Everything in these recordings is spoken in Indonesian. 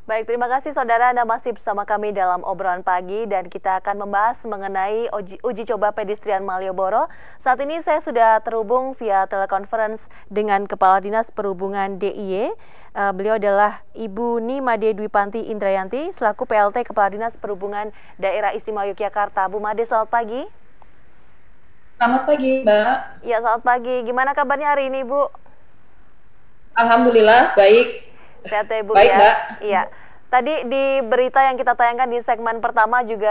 Baik, terima kasih saudara Anda masih bersama kami dalam obrolan pagi dan kita akan membahas mengenai uji coba pedestrian Malioboro. Saat ini saya sudah terhubung via telekonferensi dengan Kepala Dinas Perhubungan DIY. Beliau adalah Ibu Nimade Dwipanti Indrayanti selaku PLT Kepala Dinas Perhubungan Daerah Istimewa Yogyakarta. Bu Made, selamat pagi. Selamat pagi, Mbak. Ya, selamat pagi. Gimana kabarnya hari ini, Bu? Alhamdulillah, baik. Sehat ya, Bu, Baik, ya? Mbak. Iya. Tadi di berita yang kita tayangkan di segmen pertama juga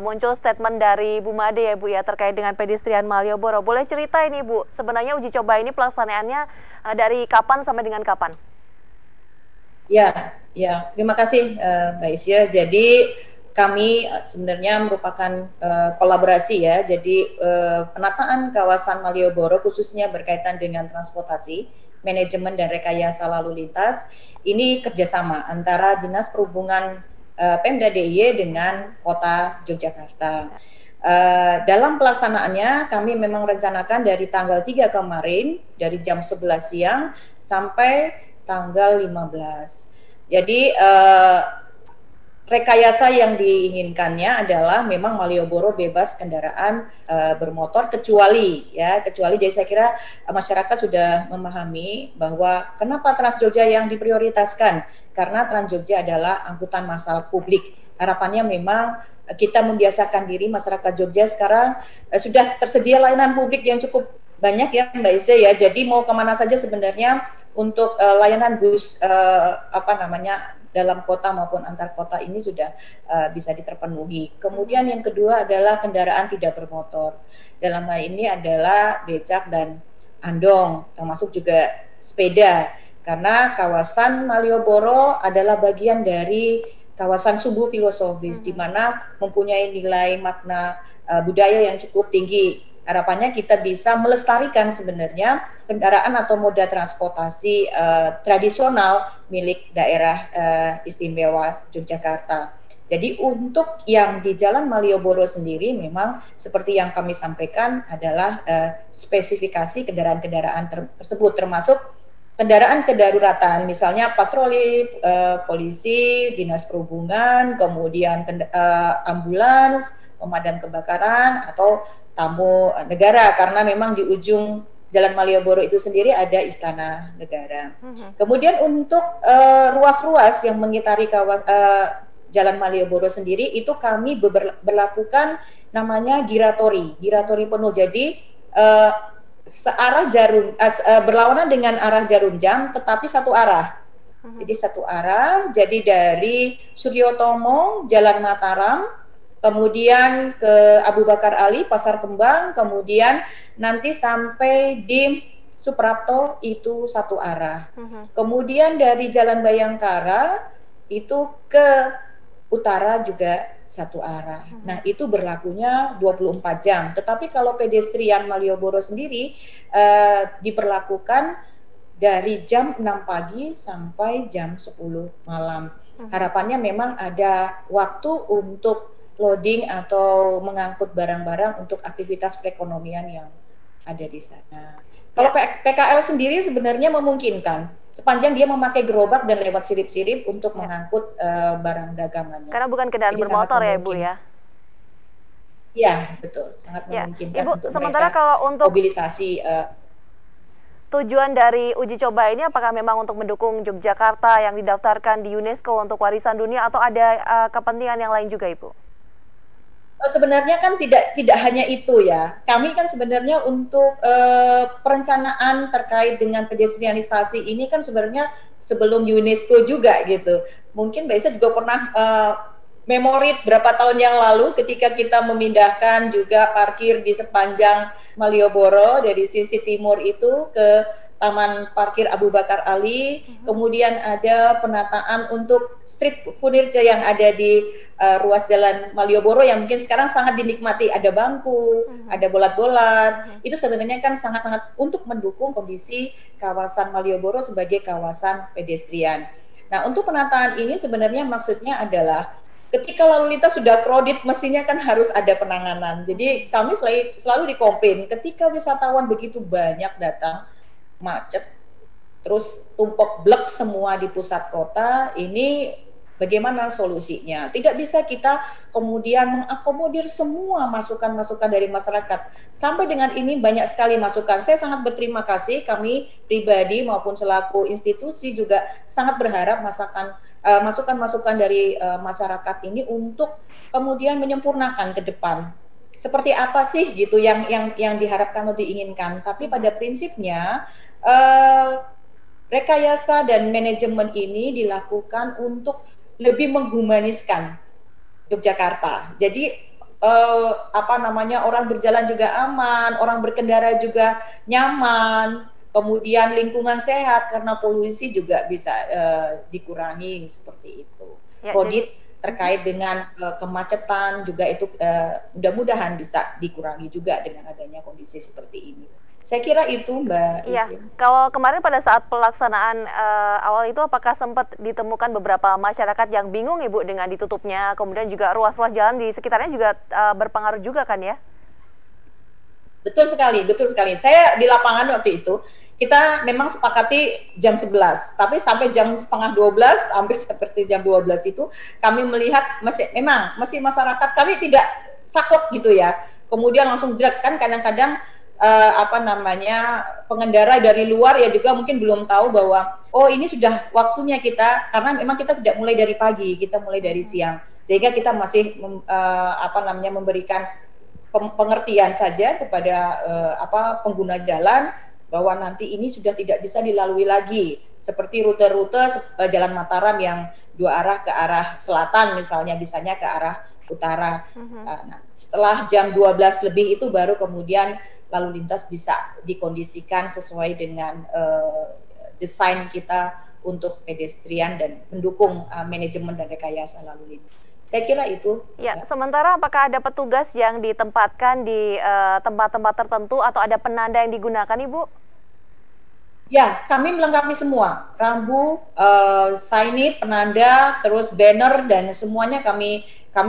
muncul statement dari Bu Made ya, Bu, ya, terkait dengan pedestrian Malioboro. Boleh cerita ini, Bu, sebenarnya uji coba ini pelaksanaannya dari kapan sampai dengan kapan? Ya, terima kasih, Mbak Isya. Jadi kami sebenarnya merupakan kolaborasi ya. Jadi penataan kawasan Malioboro khususnya berkaitan dengan transportasi, manajemen dan rekayasa lalu lintas ini kerjasama antara Dinas Perhubungan Pemda DIY dengan Kota Yogyakarta. Dalam pelaksanaannya kami memang rencanakan dari tanggal 3 kemarin dari jam 11 siang sampai tanggal 15. Jadi rekayasa yang diinginkannya adalah memang Malioboro bebas kendaraan bermotor kecuali jadi saya kira masyarakat sudah memahami bahwa kenapa Trans Jogja yang diprioritaskan, karena Trans Jogja adalah angkutan massal publik. Harapannya memang kita membiasakan diri masyarakat Jogja sekarang sudah tersedia layanan publik yang cukup banyak ya Mbak Ise ya. Jadi mau kemana saja sebenarnya untuk layanan bus dalam kota maupun antar kota ini sudah bisa diterpenuhi. Kemudian yang kedua adalah kendaraan tidak bermotor. Dalam hal ini adalah becak dan andong, termasuk juga sepeda. Karena kawasan Malioboro adalah bagian dari kawasan sumbu filosofis, di mana mempunyai nilai makna budaya yang cukup tinggi. Harapannya kita bisa melestarikan sebenarnya kendaraan atau moda transportasi tradisional milik daerah istimewa Yogyakarta. Jadi untuk yang di Jalan Malioboro sendiri memang seperti yang kami sampaikan adalah spesifikasi kendaraan-kendaraan tersebut, termasuk kendaraan kedaruratan, misalnya patroli, polisi, dinas perhubungan, kemudian ambulans, pemadam kebakaran, atau tamu negara, karena memang di ujung Jalan Malioboro itu sendiri ada Istana Negara. Kemudian untuk ruas-ruas yang mengitari Jalan Malioboro sendiri itu kami berlakukan namanya giratori penuh. Jadi searah berlawanan dengan arah jarum jam, tetapi satu arah. Jadi satu arah. Jadi dari Suryotomo, Jalan Mataram, kemudian ke Abu Bakar Ali, Pasar Kembang, kemudian nanti sampai di Suprapto itu satu arah. Kemudian dari Jalan Bayangkara itu ke utara juga satu arah. Nah, itu berlakunya 24 jam. Tetapi kalau pedestrian Malioboro sendiri diberlakukan dari jam 6 pagi sampai jam 10 malam. Harapannya memang ada waktu untuk loading atau mengangkut barang-barang untuk aktivitas perekonomian yang ada di sana. Kalau PKL sendiri sebenarnya memungkinkan sepanjang dia memakai gerobak dan lewat sirip-sirip untuk mengangkut barang dagangannya. Karena bukan kendaraan bermotor ya, Bu, ya? Iya, betul, sangat memungkinkan. Ibu, untuk sementara mereka kalau untuk mobilisasi tujuan dari uji coba ini apakah memang untuk mendukung Yogyakarta yang didaftarkan di UNESCO untuk warisan dunia atau ada kepentingan yang lain juga, Ibu? Sebenarnya kan tidak hanya itu ya. Kami kan sebenarnya untuk perencanaan terkait dengan pedestrianisasi ini kan sebenarnya sebelum UNESCO juga gitu. Mungkin Mbak Isa juga pernah memori berapa tahun yang lalu ketika kita memindahkan juga parkir di sepanjang Malioboro dari sisi timur itu ke Taman Parkir Abu Bakar Ali, kemudian ada penataan untuk street furniture yang ada di ruas jalan Malioboro yang mungkin sekarang sangat dinikmati, ada bangku, ada bolat-bolat, itu sebenarnya kan sangat-sangat untuk mendukung kondisi kawasan Malioboro sebagai kawasan pedestrian. Nah, untuk penataan ini sebenarnya maksudnya adalah ketika lalu lintas sudah crowded, mestinya kan harus ada penanganan. Jadi kami selalu dikomplain ketika wisatawan begitu banyak datang, macet, terus tumpuk blek semua di pusat kota, ini bagaimana solusinya. Tidak bisa kita kemudian mengakomodir semua masukan-masukan dari masyarakat. Sampai dengan ini banyak sekali masukan. Saya sangat berterima kasih, kami pribadi maupun selaku institusi juga sangat berharap masukan-masukan dari masyarakat ini untuk kemudian menyempurnakan ke depan. Seperti apa sih gitu yang diharapkan atau diinginkan. Tapi pada prinsipnya rekayasa dan manajemen ini dilakukan untuk lebih menghumaniskan Yogyakarta. Jadi orang berjalan juga aman, orang berkendara juga nyaman, kemudian lingkungan sehat karena polusi juga bisa dikurangi seperti itu. Ya, Audit terkait dengan kemacetan juga itu mudah-mudahan bisa dikurangi juga dengan adanya kondisi seperti ini. Saya kira itu, Mbak. Iya, kalau kemarin pada saat pelaksanaan awal itu apakah sempat ditemukan beberapa masyarakat yang bingung Ibu dengan ditutupnya, kemudian juga ruas-ruas jalan di sekitarnya juga berpengaruh juga kan ya? Betul sekali, betul sekali. Saya di lapangan waktu itu, kita memang sepakati jam 11, tapi sampai jam setengah 12, hampir seperti jam 12 itu, kami melihat masih masyarakat kami tidak saklek gitu ya. Kemudian langsung jerak kan kadang-kadang pengendara dari luar ya juga mungkin belum tahu bahwa ini sudah waktunya kita, karena memang kita tidak mulai dari pagi, kita mulai dari siang, sehingga kita masih memberikan pengertian saja kepada pengguna jalan bahwa nanti ini sudah tidak bisa dilalui lagi, seperti rute-rute Jalan Mataram yang dua arah ke arah selatan misalnya, bisanya ke arah utara. Nah, setelah jam 12 lebih itu baru kemudian lalu lintas bisa dikondisikan sesuai dengan desain kita untuk pedestrian dan mendukung manajemen dan rekayasa lalu lintas. Saya kira itu. Ya, sementara apakah ada petugas yang ditempatkan di tempat-tempat tertentu atau ada penanda yang digunakan, Ibu? Ya, kami melengkapi semua. Rambu, signage, penanda, terus banner dan semuanya kami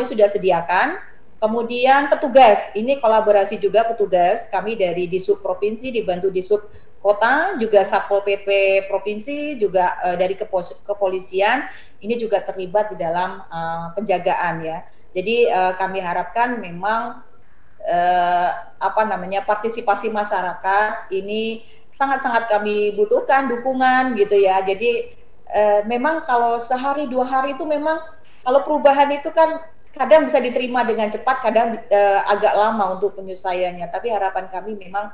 sudah sediakan. Kemudian petugas, ini kolaborasi juga petugas, kami dari Disub Provinsi dibantu Disub Kota, juga Satpol PP Provinsi, juga dari kepolisian, ini juga terlibat di dalam penjagaan ya. Jadi kami harapkan memang partisipasi masyarakat ini sangat-sangat kami butuhkan dukungan gitu ya. Jadi memang kalau sehari 2 hari itu memang kalau perubahan itu kan kadang bisa diterima dengan cepat, kadang agak lama untuk penyelesaiannya. Tapi harapan kami memang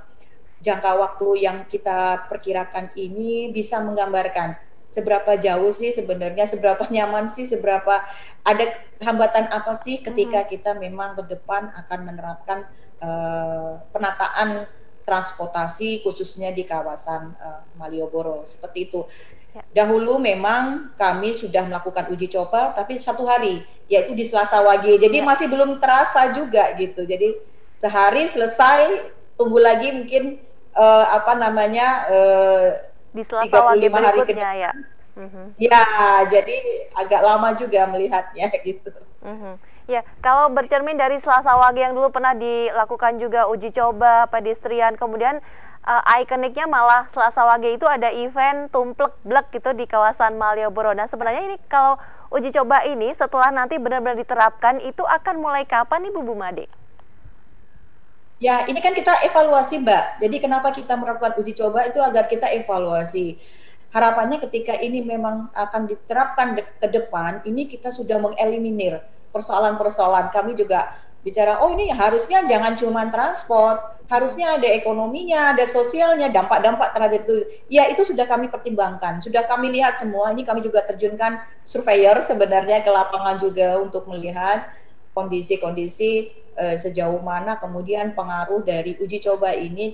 jangka waktu yang kita perkirakan ini bisa menggambarkan seberapa jauh sih sebenarnya, seberapa nyaman sih, seberapa ada hambatan apa sih ketika kita memang ke depan akan menerapkan penataan transportasi khususnya di kawasan Malioboro seperti itu. Dahulu memang kami sudah melakukan uji coba, tapi 1 hari, yaitu di Selasa Wage. Jadi masih belum terasa juga gitu. Jadi sehari selesai, tunggu lagi mungkin di Selasa Wage berikutnya ya. Ya, jadi agak lama juga melihatnya gitu. Ya, kalau bercermin dari Selasa Wage yang dulu pernah dilakukan juga uji coba pedestrian, kemudian ikoniknya malah Selasa Wage itu ada event tumplek-blek gitu di kawasan Malioboro. Nah, sebenarnya ini kalau uji coba ini setelah nanti benar-benar diterapkan itu akan mulai kapan nih Bu Made? Ya, ini kan kita evaluasi, Mbak. Jadi kenapa kita melakukan uji coba itu agar kita evaluasi. Harapannya ketika ini memang akan diterapkan ke depan, ini kita sudah mengeliminir persoalan-persoalan. Kami juga bicara, ini harusnya jangan cuma transport, harusnya ada ekonominya, ada sosialnya, dampak-dampak terhadap itu. Ya, itu sudah kami pertimbangkan, sudah kami lihat semua. Ini kami juga terjunkan surveyor sebenarnya ke lapangan juga untuk melihat kondisi-kondisi sejauh mana kemudian pengaruh dari uji coba ini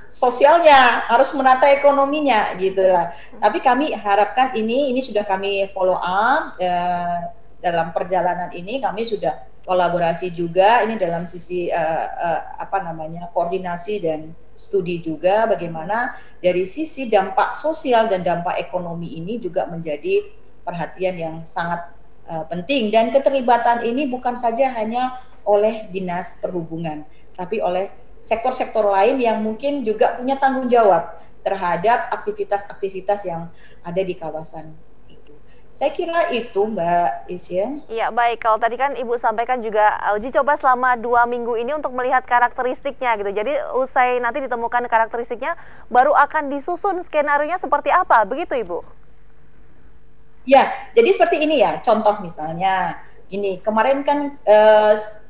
sosialnya, harus menata ekonominya gitu lah. Tapi kami harapkan ini sudah kami follow up dalam perjalanan ini, kami sudah kolaborasi juga ini dalam sisi koordinasi dan studi juga bagaimana dari sisi dampak sosial dan dampak ekonomi ini juga menjadi perhatian yang sangat penting, dan keterlibatan ini bukan saja hanya oleh Dinas Perhubungan, tapi oleh sektor-sektor lain yang mungkin juga punya tanggung jawab terhadap aktivitas-aktivitas yang ada di kawasan itu. Saya kira itu Mbak Isya. Iya, baik. Kalau tadi kan Ibu sampaikan juga uji coba selama 2 minggu ini untuk melihat karakteristiknya gitu. Jadi usai nanti ditemukan karakteristiknya, baru akan disusun skenario-nya seperti apa, begitu Ibu? Ya, jadi seperti ini ya. Contoh misalnya, ini kemarin kan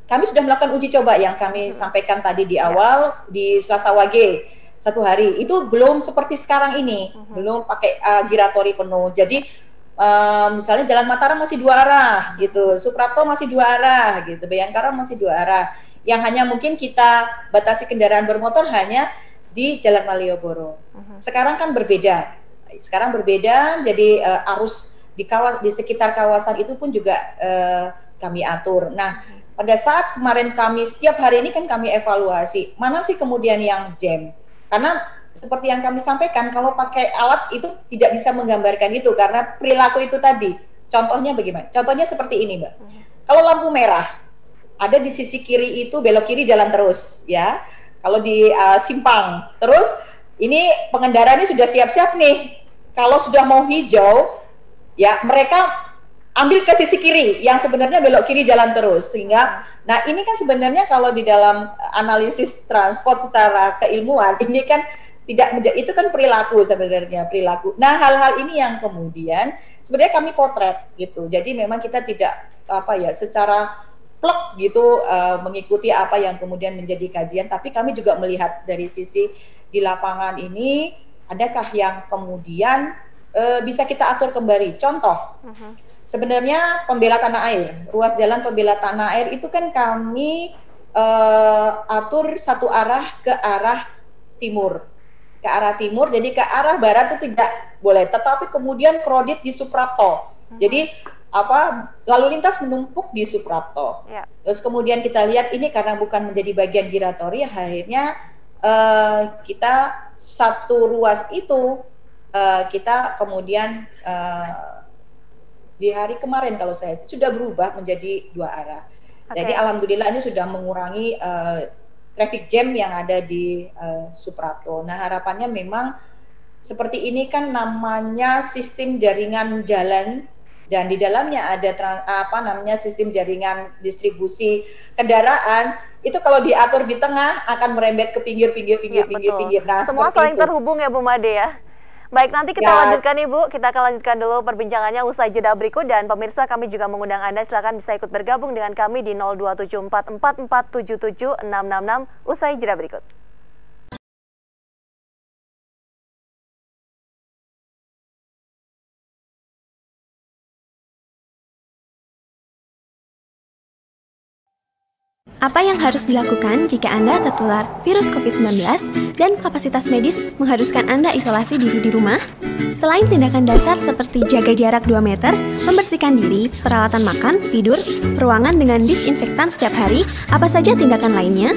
kami sudah melakukan uji coba yang kami sampaikan tadi di awal di Selasa Wage 1 hari. Itu belum seperti sekarang ini, belum pakai giratori penuh. Jadi misalnya Jalan Mataram masih 2 arah gitu, Suprapto masih 2 arah gitu, Bayangkara masih 2 arah. Yang hanya mungkin kita batasi kendaraan bermotor hanya di Jalan Malioboro. Sekarang kan berbeda. Sekarang berbeda, jadi arus di sekitar kawasan itu pun juga kami atur. Nah, pada saat kemarin kami setiap hari ini kan kami evaluasi mana sih kemudian yang jam, karena seperti yang kami sampaikan, kalau pakai alat itu tidak bisa menggambarkan itu karena perilaku itu tadi. Contohnya bagaimana? Contohnya seperti ini, Mbak. Kalau lampu merah, ada di sisi kiri itu belok kiri jalan terus, ya. Kalau di simpang, terus ini pengendara ini sudah siap-siap nih. Kalau sudah mau hijau, ya mereka ambil ke sisi kiri yang sebenarnya belok kiri jalan terus. Sehingga, nah ini kan sebenarnya kalau di dalam analisis transport secara keilmuan, ini kan tidak menjadi, itu kan perilaku sebenarnya, perilaku. Nah, hal-hal ini yang kemudian sebenarnya kami potret gitu. Jadi memang kita tidak secara plek gitu mengikuti apa yang kemudian menjadi kajian, tapi kami juga melihat dari sisi di lapangan ini adakah yang kemudian bisa kita atur kembali. Contoh, sebenarnya pembela tanah air, ruas jalan pembela tanah air itu kan kami atur 1 arah ke arah timur. Ke arah timur, jadi ke arah barat itu tidak boleh. Tetapi kemudian kredit di Suprapto. Jadi lalu lintas menumpuk di Suprapto. Ya. Terus kemudian kita lihat ini karena bukan menjadi bagian giratori, akhirnya kita 1 ruas itu kita kemudian di hari kemarin kalau saya sudah berubah menjadi 2 arah. Jadi alhamdulillah ini sudah mengurangi traffic jam yang ada di Suprapto. Nah, harapannya memang seperti ini kan namanya sistem jaringan jalan dan di dalamnya ada sistem jaringan distribusi kendaraan. Itu kalau diatur di tengah akan merembet ke pinggir. Nah, semua saling terhubung ya Bu Made ya. Baik, nanti kita lanjutkan Ibu. Kita akan lanjutkan dulu perbincangannya usai jeda berikut. Dan pemirsa, kami juga mengundang Anda, silakan bisa ikut bergabung dengan kami di 02744477666 usai jeda berikut. Apa yang harus dilakukan jika Anda tertular virus COVID-19 dan kapasitas medis mengharuskan Anda isolasi diri di rumah? Selain tindakan dasar seperti jaga jarak 2 meter, membersihkan diri, peralatan makan, tidur, ruangan dengan disinfektan setiap hari, apa saja tindakan lainnya?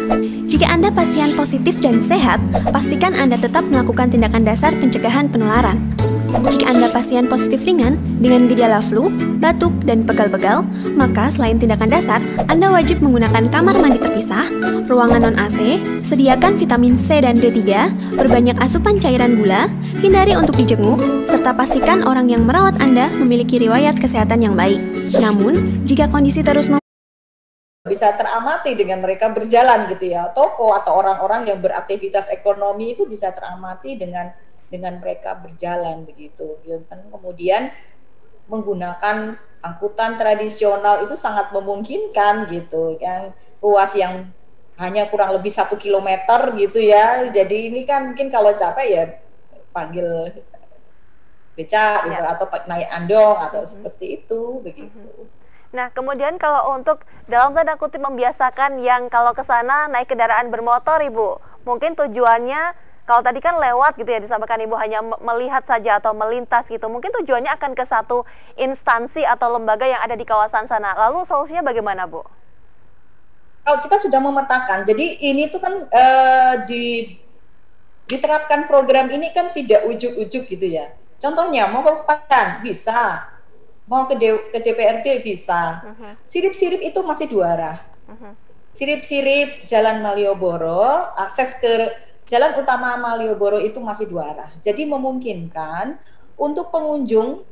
Jika Anda pasien positif dan sehat, pastikan Anda tetap melakukan tindakan dasar pencegahan penularan. Jika Anda pasien positif ringan dengan gejala flu, batuk, dan pegal-pegal, maka selain tindakan dasar, Anda wajib menggunakan kamar mandi terpisah, ruangan non-AC, sediakan vitamin C dan D3, perbanyak asupan cairan gula, hindari untuk dijenguk, serta pastikan orang yang merawat Anda memiliki riwayat kesehatan yang baik. Namun, jika kondisi terus bisa teramati dengan mereka berjalan gitu ya, toko atau orang-orang yang beraktivitas ekonomi itu bisa teramati dengan mereka berjalan begitu. Dan kemudian menggunakan angkutan tradisional itu sangat memungkinkan gitu, yang ruas yang hanya kurang lebih 1 kilometer gitu ya. Jadi ini kan mungkin kalau capek ya panggil becak atau naik andong atau seperti itu begitu. Nah, kemudian kalau untuk dalam tanda kutip membiasakan yang kalau ke sana naik kendaraan bermotor, Ibu, mungkin tujuannya kalau tadi kan lewat gitu ya, disampaikan Ibu hanya melihat saja atau melintas gitu. Mungkin tujuannya akan ke satu instansi atau lembaga yang ada di kawasan sana. Lalu solusinya bagaimana, Bu? Kalau kita sudah memetakan, jadi ini tuh kan diterapkan program ini kan tidak ujuk-ujuk gitu ya. Contohnya mau ke PAN bisa, mau ke DPRD bisa. Sirip-sirip itu masih 2 arah. Sirip-sirip Jalan Malioboro, akses ke Jalan Utama Malioboro itu masih 2 arah. Jadi memungkinkan untuk pengunjung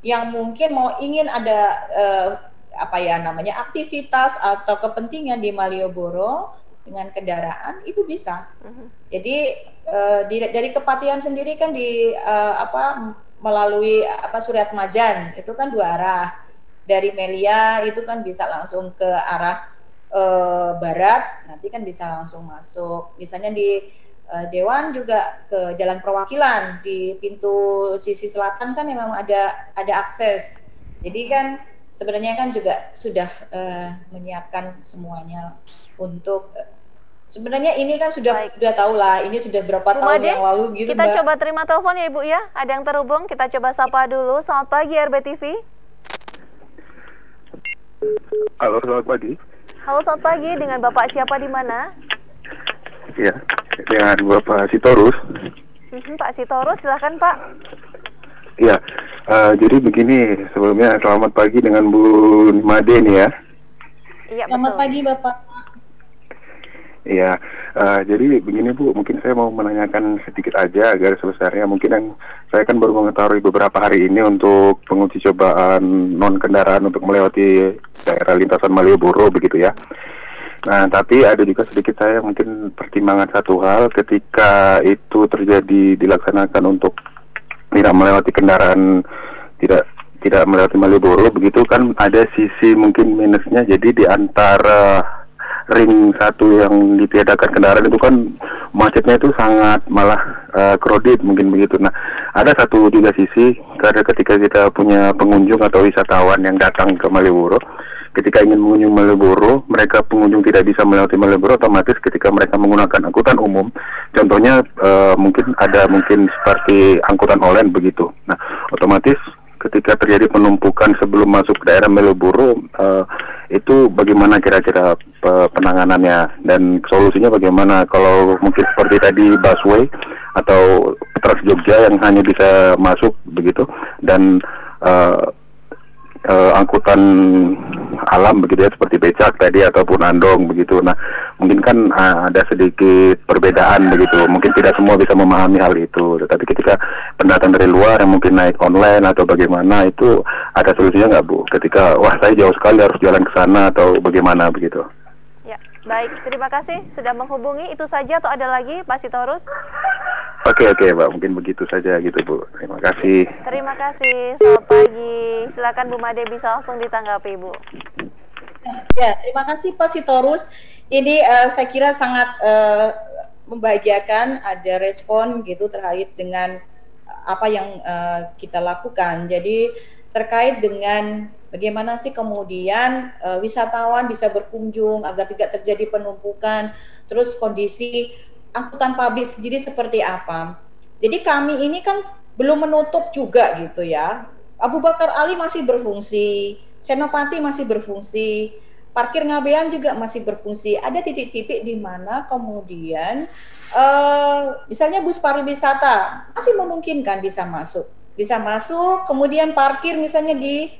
yang mungkin ingin ada apa ya namanya aktivitas atau kepentingan di Malioboro dengan kendaraan itu bisa. Jadi dari Kepatihan sendiri kan melalui Surat Majan itu kan 2 arah. Dari Melia itu kan bisa langsung ke arah barat, nanti kan bisa langsung masuk. Misalnya di Dewan juga ke Jalan Perwakilan di pintu sisi selatan kan memang ada akses. Jadi kan sebenarnya kan juga sudah menyiapkan semuanya untuk sebenarnya ini kan sudah tahu lah, ini sudah berapa tahun yang lalu gitu, kita Mbak. Coba terima telepon ya Ibu ya. Ada yang terhubung, kita coba sapa dulu. Selamat pagi RBTV. Halo, selamat pagi. Halo, selamat pagi. Dengan Bapak siapa di mana? Ya, dengan Bapak Sitorus. Pak Sitorus, silakan Pak. Iya, jadi begini, sebelumnya selamat pagi dengan Bu Made nih ya. Iya, selamat pagi Bapak. Iya, jadi begini Bu, mungkin saya mau menanyakan sedikit aja agar sebesarnya mungkin yang saya kan baru mengetahui beberapa hari ini untuk penguji cobaan non kendaraan untuk melewati daerah lintasan Malioboro begitu ya. Nah, tapi ada juga sedikit saya mungkin pertimbangan satu hal ketika itu terjadi dilaksanakan untuk tidak melewati kendaraan tidak melewati Malioboro begitu kan ada sisi mungkin minusnya, jadi di antara ring 1 yang ditiadakan kendaraan itu kan macetnya itu sangat malah crowded mungkin begitu. Nah, ada satu juga sisi karena ketika kita punya pengunjung atau wisatawan yang datang ke Malioboro, ketika ingin mengunjungi Malioboro, mereka pengunjung tidak bisa melewati Malioboro, otomatis ketika mereka menggunakan angkutan umum, contohnya mungkin seperti angkutan online begitu. Nah, otomatis ketika terjadi penumpukan sebelum masuk ke daerah Malioboro, itu bagaimana kira-kira penanganannya dan solusinya bagaimana? Kalau mungkin seperti tadi busway atau Trans Jogja yang hanya bisa masuk begitu dan angkutan alam begitu ya seperti becak tadi ataupun andong begitu. Nah, mungkin kan ada sedikit perbedaan begitu. Mungkin tidak semua bisa memahami hal itu. Tetapi ketika pendatang dari luar yang mungkin naik online atau bagaimana itu ada solusinya nggak Bu? Ketika wah saya jauh sekali harus jalan ke sana atau bagaimana begitu? Ya, baik. Terima kasih sudah menghubungi. Itu saja atau ada lagi Pak Sitorus? Oke Mbak, mungkin begitu saja gitu Bu. Terima kasih. Terima kasih. Selamat pagi. Silakan Bu Made bisa langsung ditanggapi Bu. Ya, terima kasih Pak Sitorus. Ini saya kira sangat membahagiakan ada respon gitu terkait dengan apa yang kita lakukan. Jadi terkait dengan bagaimana sih kemudian wisatawan bisa berkunjung agar tidak terjadi penumpukan, terus kondisi angkutan publik sendiri seperti apa. Jadi kami ini kan belum menutup juga gitu ya. Abu Bakar Ali masih berfungsi, Senopati masih berfungsi, parkir Ngabean juga masih berfungsi. Ada titik-titik di mana kemudian misalnya bus pariwisata masih memungkinkan bisa masuk, kemudian parkir misalnya di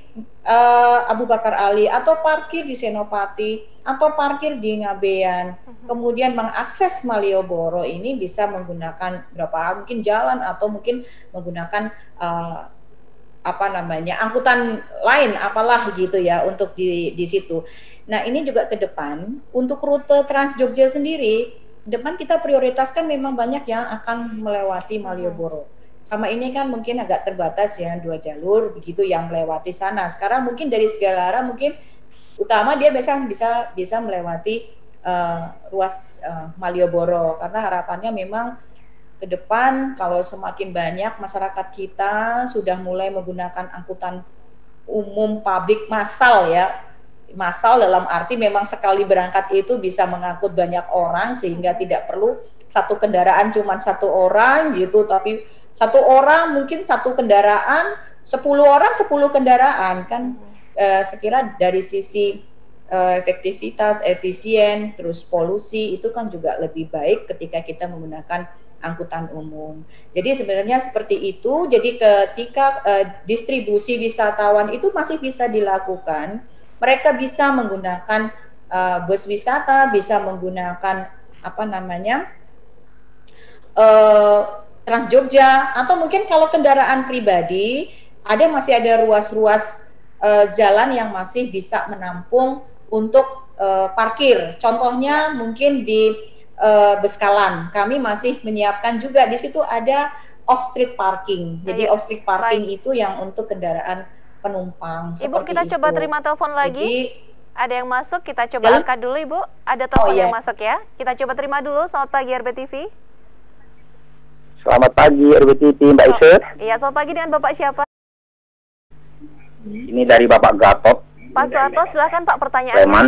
Abu Bakar Ali atau parkir di Senopati atau parkir di Ngabean, kemudian mengakses Malioboro ini bisa menggunakan mungkin jalan atau mungkin menggunakan angkutan lain apalah gitu ya untuk di situ. Nah, ini juga ke depan untuk rute Trans Jogja sendiri, depan kita prioritaskan memang banyak yang akan melewati Malioboro. Sama ini kan mungkin agak terbatas ya 2 jalur begitu yang melewati sana. Sekarang mungkin dari segala arah mungkin utama dia bisa melewati ruas Malioboro karena harapannya memang ke depan kalau semakin banyak masyarakat kita sudah mulai menggunakan angkutan umum publik massal ya. Massal dalam arti memang sekali berangkat itu bisa mengangkut banyak orang sehingga tidak perlu satu kendaraan cuma 1 orang gitu, tapi 1 orang mungkin 1 kendaraan, 10 orang 10 kendaraan kan. Sekira dari sisi efektivitas, efisien, terus polusi itu kan juga lebih baik ketika kita menggunakan angkutan umum. Jadi sebenarnya seperti itu. Jadi ketika distribusi wisatawan itu masih bisa dilakukan, mereka bisa menggunakan bus wisata, bisa menggunakan Trans Jogja, atau mungkin kalau kendaraan pribadi masih ada ruas-ruas jalan yang masih bisa menampung untuk parkir. Contohnya mungkin di Beskalan, kami masih menyiapkan juga di situ ada off-street parking. Jadi off-street parking itu yang untuk kendaraan penumpang. Ibu, kita coba terima telepon lagi. Jadi, ada yang masuk, kita coba angkat dulu, Ibu. Ada telepon yang masuk ya. Kita coba terima dulu. Selamat pagi RBTV. Selamat pagi RBTV, Mbak Isyur. Iya, selamat pagi, dengan Bapak siapa? Ini dari Bapak Gatot. Pak Suharto, silakan Pak, pertanyaan. Sleman.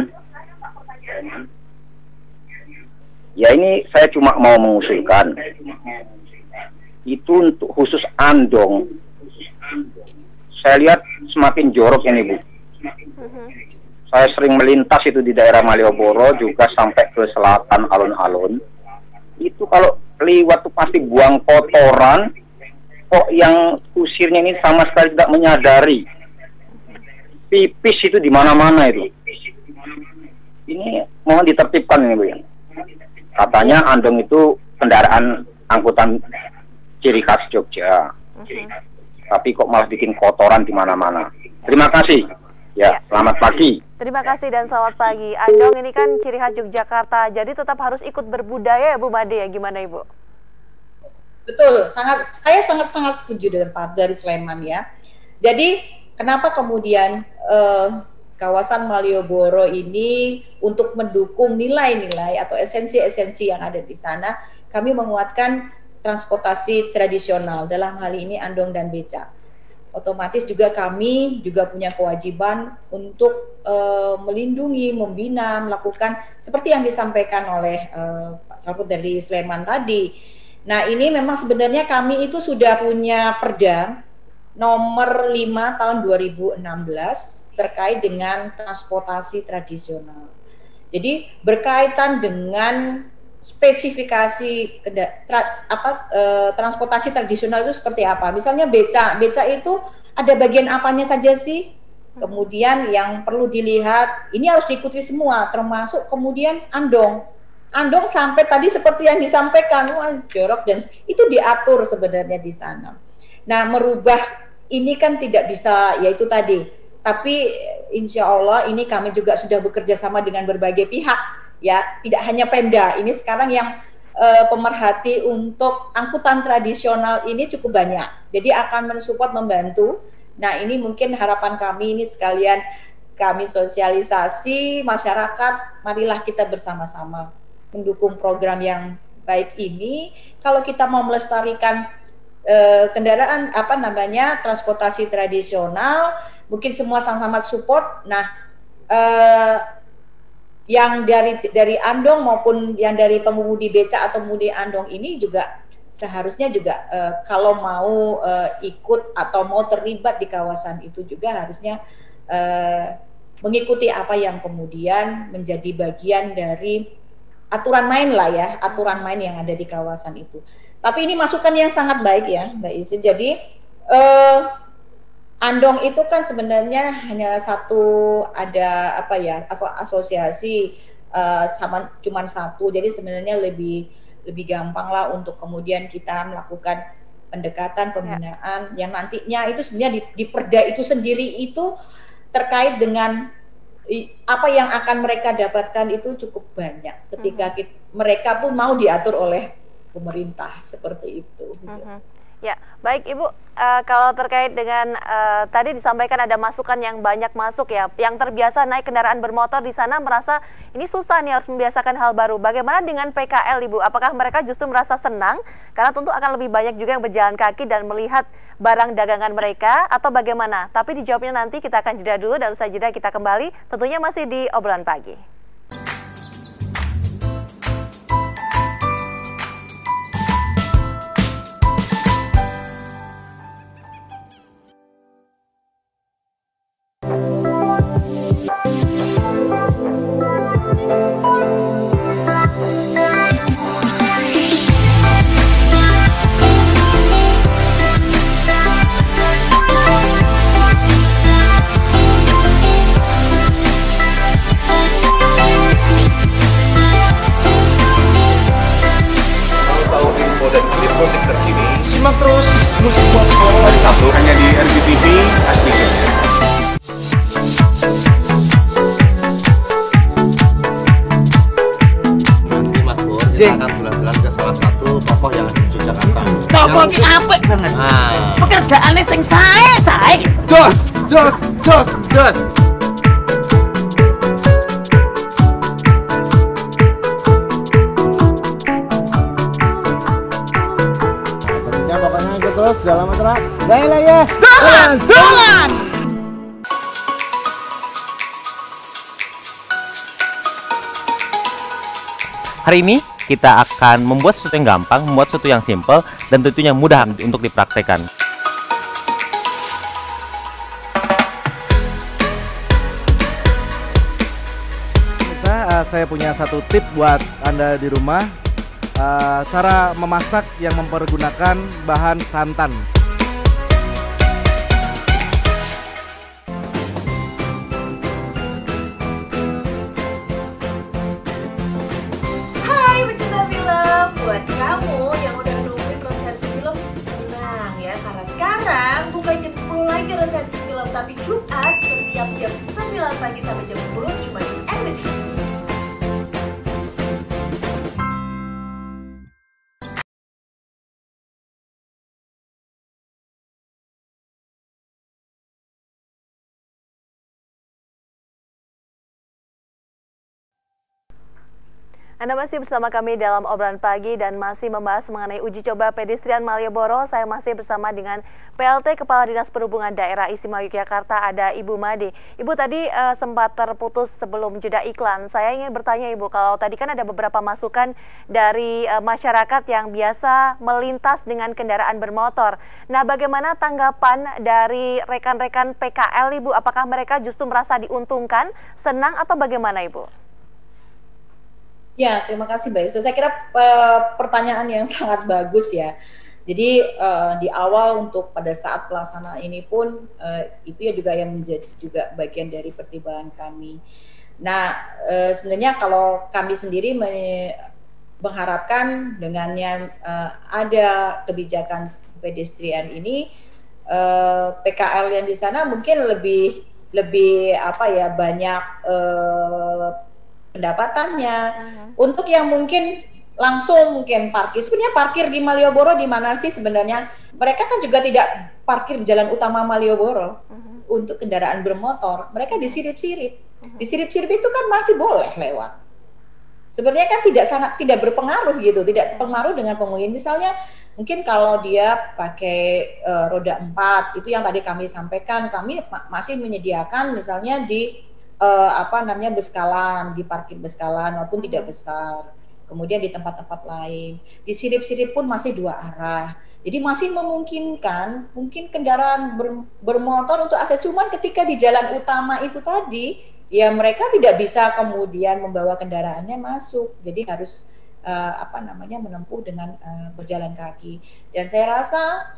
Ya, ini saya cuma mau mengusulkan. Itu untuk khusus Andong. Saya lihat semakin jorok ini, Bu. Saya sering melintas itu di daerah Malioboro, juga sampai ke selatan alun-alun. Itu kalau lewat tuh pasti buang kotoran. Kok yang kusirnya ini sama sekali tidak menyadari. Pipis itu di mana-mana itu. Ini mohon ditertibkan ini, Bu. Katanya Andong itu kendaraan angkutan ciri khas Jogja. Tapi kok malah bikin kotoran di mana-mana. Terima kasih. Ya, selamat pagi. Terima kasih dan selamat pagi. Andong ini kan ciri khas Yogyakarta, jadi tetap harus ikut berbudaya ya Bu Made ya, gimana Ibu? Betul, saya sangat setuju dengan Pak dari Sleman ya. Jadi kenapa kemudian kawasan Malioboro ini untuk mendukung nilai-nilai atau esensi-esensi yang ada di sana, kami menguatkan transportasi tradisional, dalam hal ini Andong dan Becak. Otomatis juga kami juga punya kewajiban untuk melindungi, membina, melakukan seperti yang disampaikan oleh Pak Sarput dari Sleman tadi. Nah, ini memang sebenarnya kami itu sudah punya perda nomor 5 tahun 2016 terkait dengan transportasi tradisional. Jadi berkaitan dengan spesifikasi transportasi tradisional itu seperti apa. Misalnya becak itu ada bagian apanya saja sih? Kemudian yang perlu dilihat, ini harus diikuti semua, termasuk kemudian Andong sampai tadi seperti yang disampaikan, jorok dan itu diatur sebenarnya di sana. Nah, merubah ini kan tidak bisa, yaitu tadi. Tapi insya Allah ini kami juga sudah bekerja sama dengan berbagai pihak, ya, tidak hanya Pemda. Ini sekarang yang pemerhati untuk angkutan tradisional ini cukup banyak. Jadi akan mensupport, membantu. Nah, ini mungkin harapan kami ini sekalian kami sosialisasi masyarakat, marilah kita bersama-sama mendukung program yang baik ini. Kalau kita mau melestarikan kendaraan transportasi tradisional, mungkin semua sama-sama support. Nah, yang dari Andong maupun yang dari pengemudi becak atau pengemudi Andong ini juga seharusnya juga kalau mau ikut atau mau terlibat di kawasan itu juga harusnya mengikuti apa yang kemudian menjadi bagian dari aturan main lah ya, aturan main yang ada di kawasan itu. Tapi ini masukan yang sangat baik ya, Mbak Isi. Jadi Andong itu kan sebenarnya hanya satu, ada asosiasi sama cuman satu. Jadi sebenarnya lebih gampang lah untuk kemudian kita melakukan pendekatan pembinaan yang nantinya itu sebenarnya di perda itu sendiri itu terkait dengan apa yang akan mereka dapatkan itu cukup banyak ketika mereka pun mau diatur oleh pemerintah seperti itu. Ya, baik Ibu, kalau terkait dengan tadi disampaikan ada masukan yang banyak masuk ya, yang terbiasa naik kendaraan bermotor di sana merasa ini susah nih, harus membiasakan hal baru. Bagaimana dengan PKL Ibu? Apakah mereka justru merasa senang karena tentu akan lebih banyak juga yang berjalan kaki dan melihat barang dagangan mereka, atau bagaimana? Tapi dijawabnya nanti, kita akan jeda dulu dan usai jeda kita kembali, tentunya masih di Obrolan Pagi. akan bulan-bulan ke salah satu tokoh yang ada di Yogyakarta. Tokoh ki apik banget. Pekerjaannya sing sae. Jos. Pokoknya ikut terus dalam acara ya. Dolan. Hari ini kita akan membuat sesuatu yang gampang, membuat sesuatu yang simple, dan tentunya mudah untuk dipraktekkan. Saya punya satu tip buat Anda di rumah, cara memasak yang mempergunakan bahan santan. Buat kamu yang udah nungguin resensi film, tenang ya, karena sekarang bukan jam 10 lagi resensi film, tapi Jumat setiap jam 9 pagi sampai jam 10 cuma di NTV. Anda masih bersama kami dalam obrolan pagi dan masih membahas mengenai uji coba pedestrian Malioboro. Saya masih bersama dengan PLT Kepala Dinas Perhubungan Daerah Istimewa Yogyakarta, ada Ibu Made. Ibu tadi sempat terputus sebelum jeda iklan. Saya ingin bertanya Ibu, kalau tadi kan ada beberapa masukan dari masyarakat yang biasa melintas dengan kendaraan bermotor. Nah, bagaimana tanggapan dari rekan-rekan PKL Ibu? Apakah mereka justru merasa diuntungkan, senang atau bagaimana Ibu? Ya, terima kasih Mbak Isa. Saya kira pertanyaan yang sangat bagus ya. Jadi di awal untuk pada saat pelaksanaan ini pun itu ya juga yang menjadi juga bagian dari pertimbangan kami. Nah, sebenarnya kalau kami sendiri mengharapkan dengannya ada kebijakan pedestrian ini, PKL yang di sana mungkin lebih apa ya, banyak pendapatannya. Untuk yang mungkin langsung mungkin parkir, sebenarnya parkir di Malioboro di mana sih sebenarnya? Mereka kan juga tidak parkir di jalan utama Malioboro. Untuk kendaraan bermotor, mereka disirip-sirip. Disirip-sirip itu kan masih boleh lewat. Sebenarnya kan tidak berpengaruh gitu, tidak pengaruh dengan pengemudi. Misalnya mungkin kalau dia pakai roda 4, itu yang tadi kami sampaikan, kami masih menyediakan misalnya di beskalan, di parkir beskalan walaupun tidak besar. Kemudian di tempat-tempat lain, di sirip-sirip pun masih 2 arah. Jadi masih memungkinkan mungkin kendaraan bermotor untuk akses, cuman ketika di jalan utama itu tadi ya mereka tidak bisa kemudian membawa kendaraannya masuk. Jadi harus menempuh dengan berjalan kaki. Dan saya rasa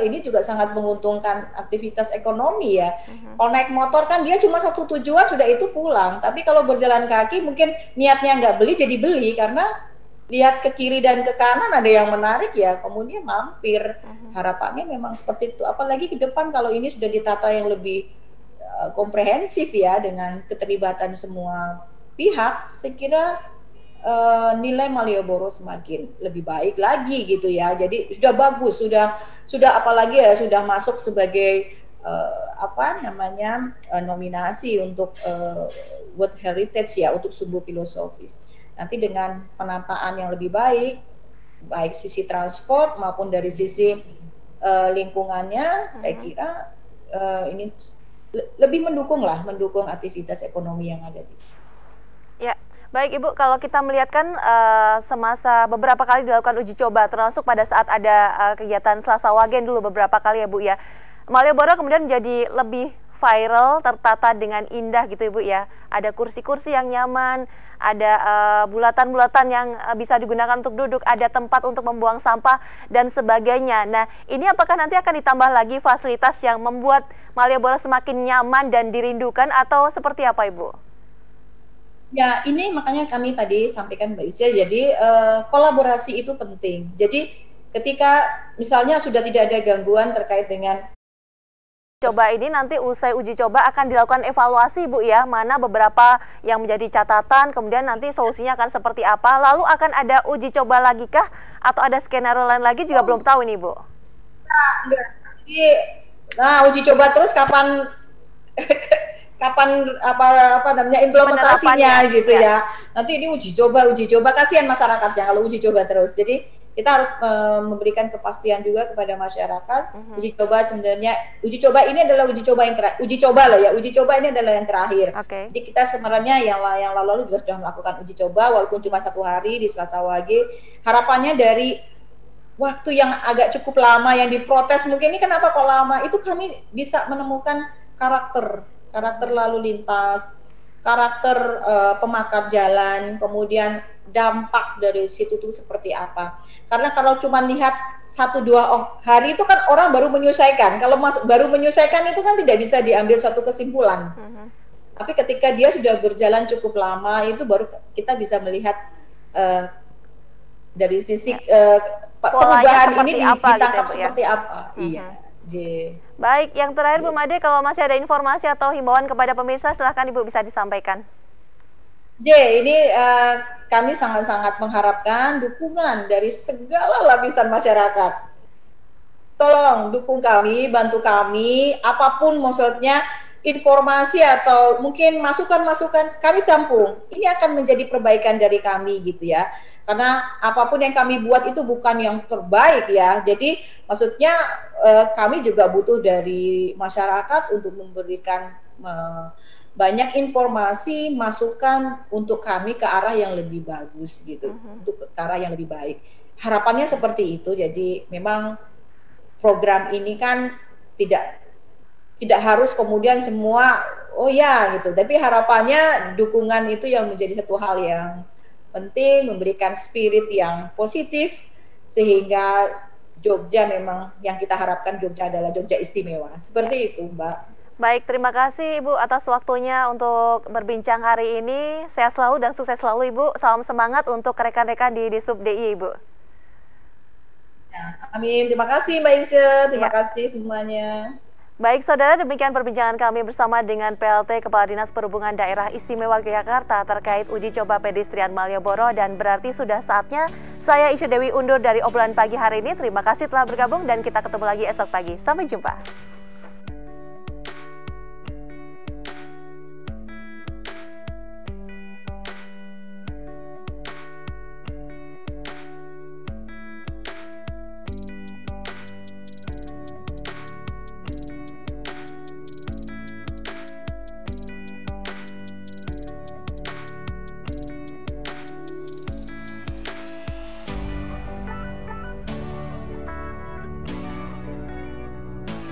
ini juga sangat menguntungkan aktivitas ekonomi ya. Kalau naik motor kan dia cuma satu tujuan, sudah itu pulang. Tapi kalau berjalan kaki mungkin niatnya nggak beli jadi beli, karena lihat ke kiri dan ke kanan ada yang menarik ya, kemudian mampir. Harapannya memang seperti itu. Apalagi ke depan kalau ini sudah ditata yang lebih komprehensif ya, dengan keterlibatan semua pihak, saya kira nilai Malioboro semakin lebih baik lagi gitu ya. Jadi sudah bagus, sudah apalagi ya sudah masuk sebagai nominasi untuk World Heritage ya, untuk sumbu filosofis. Nanti dengan penataan yang lebih baik sisi transport maupun dari sisi lingkungannya, saya kira ini lebih mendukung aktivitas ekonomi yang ada di sini. Ya. Baik Ibu, kalau kita melihat kan semasa beberapa kali dilakukan uji coba, termasuk pada saat ada kegiatan Selasa Wagen dulu beberapa kali ya Bu ya, Malioboro kemudian jadi lebih viral, tertata dengan indah gitu Ibu ya. Ada kursi-kursi yang nyaman, ada bulatan-bulatan yang bisa digunakan untuk duduk, ada tempat untuk membuang sampah dan sebagainya. Nah, ini apakah nanti akan ditambah lagi fasilitas yang membuat Malioboro semakin nyaman dan dirindukan atau seperti apa Ibu? Ya, ini makanya kami tadi sampaikan Mbak Isya, jadi kolaborasi itu penting. Jadi ketika misalnya sudah tidak ada gangguan terkait dengan coba ini nanti usai uji coba akan dilakukan evaluasi Bu ya, mana beberapa yang menjadi catatan, kemudian nanti solusinya akan seperti apa, lalu akan ada uji coba lagi kah atau ada skenario lain lagi juga belum tahu ini Bu. Nah, uji coba terus kapan apa namanya implementasinya gitu ya. Nanti ini uji coba kasihan masyarakatnya kalau uji coba terus. Jadi kita harus memberikan kepastian juga kepada masyarakat. Uji coba sebenarnya, uji coba ini adalah uji coba yang terakhir. Uji coba loh ya, uji coba ini adalah yang terakhir. Jadi kita sebenarnya yang lalu juga sudah melakukan uji coba, walaupun cuma 1 hari di Selasa Wage. Harapannya dari waktu yang agak cukup lama yang diprotes, mungkin ini kenapa kok lama, itu kami bisa menemukan karakter lalu lintas, karakter pemakat jalan, kemudian dampak dari situ tuh seperti apa. Karena kalau cuma lihat 1-2 hari itu kan orang baru menyelesaikan. Kalau baru menyelesaikan itu kan tidak bisa diambil suatu kesimpulan. Tapi ketika dia sudah berjalan cukup lama, itu baru kita bisa melihat dari sisi perubahan ini ditangkap gitu, seperti apa. Iya. Baik, yang terakhir Bu Made, kalau masih ada informasi atau himbauan kepada pemirsa, silahkan Ibu bisa disampaikan. Ini kami sangat-sangat mengharapkan dukungan dari segala lapisan masyarakat. Tolong dukung kami, bantu kami, apapun maksudnya informasi atau mungkin masukan-masukan kami tampung. Ini akan menjadi perbaikan dari kami gitu ya. Karena apapun yang kami buat itu bukan yang terbaik ya. Jadi maksudnya kami juga butuh dari masyarakat untuk memberikan banyak informasi, masukan untuk kami ke arah yang lebih bagus gitu, untuk ke arah yang lebih baik. Harapannya seperti itu. Jadi memang program ini kan tidak harus kemudian semua oh ya gitu. Tapi harapannya dukungan itu yang menjadi satu hal yang penting, memberikan spirit yang positif sehingga Jogja memang yang kita harapkan Jogja adalah Jogja istimewa. Seperti itu, Mbak. Baik, terima kasih Ibu atas waktunya untuk berbincang hari ini. Sehat selalu dan sukses selalu Ibu. Salam semangat untuk rekan-rekan di Disub DI Ibu. Ya, amin, terima kasih Mbak Isya, terima kasih semuanya. Baik saudara, demikian perbincangan kami bersama dengan PLT Kepala Dinas Perhubungan Daerah Istimewa Yogyakarta terkait uji coba pedestrian Malioboro, dan berarti sudah saatnya saya Isya Dewi undur dari obrolan pagi hari ini. Terima kasih telah bergabung dan kita ketemu lagi esok pagi. Sampai jumpa.